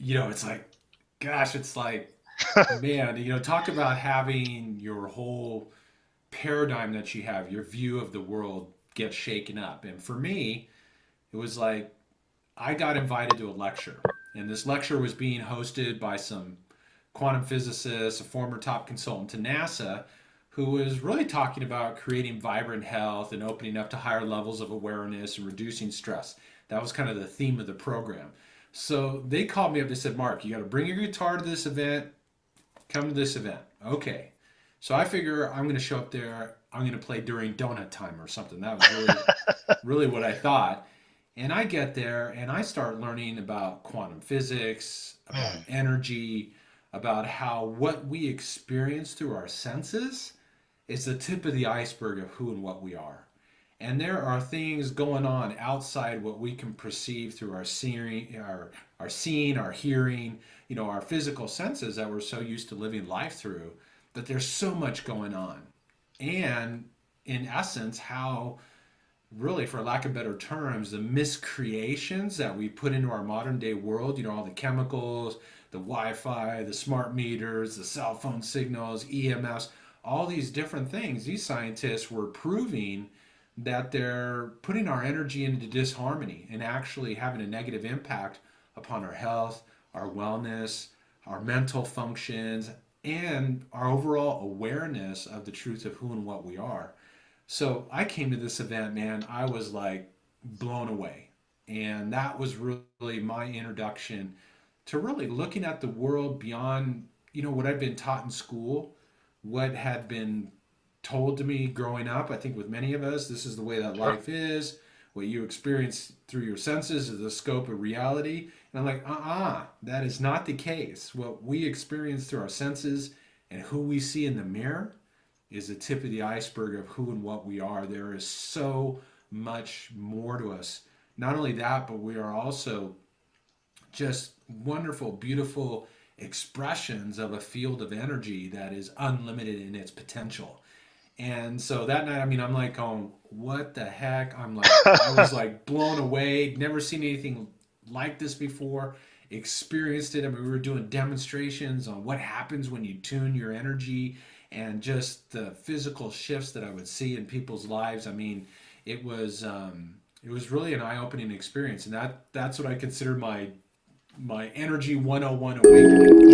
it's like, gosh, it's like, man, talk about having your whole paradigm that you have, your view of the world get shaken up. And for me, it was like I got invited to a lecture, and this lecture was being hosted by some quantum physicist, a former top consultant to NASA, who was really talking about creating vibrant health and opening up to higher levels of awareness and reducing stress. That was kind of the theme of the program. So they called me up. They said, Mark, you got to bring your guitar to this event. Come to this event. Okay. So I figure I'm going to show up there. I'm going to play during donut time or something. That was really what I thought. And I get there and I start learning about quantum physics, about Mm, energy, about how what we experience through our senses is the tip of the iceberg of who and what we are. And there are things going on outside what we can perceive through our seeing, our hearing, our physical senses that we're so used to living life through. But there's so much going on. And in essence, how really, for lack of better terms, the miscreations that we put into our modern day world, all the chemicals, the Wi Fi, the smart meters, the cell phone signals, EMS, all these different things, these scientists were proving that they're putting our energy into disharmony and actually having a negative impact upon our health, our wellness, our mental functions, and our overall awareness of the truth of who and what we are. So I came to this event, man. I was like blown away. And that was really my introduction to really looking at the world beyond, what I'd been taught in school, what had been told to me growing up. I think with many of us, this is the way that sure. life is. What you experience through your senses is the scope of reality. And I'm like, that is not the case. What we experience through our senses and who we see in the mirror is the tip of the iceberg of who and what we are. There is so much more to us. Not only that, but we are also just wonderful, beautiful expressions of a field of energy that is unlimited in its potential. And so that night, I mean, I'm like, oh, what the heck? I was like blown away, never seen anything like this before, experienced it. I mean, we were doing demonstrations on what happens when you tune your energy and just the physical shifts that I would see in people's lives. I mean, it was really an eye-opening experience, and that's what I consider my energy 101 awakening.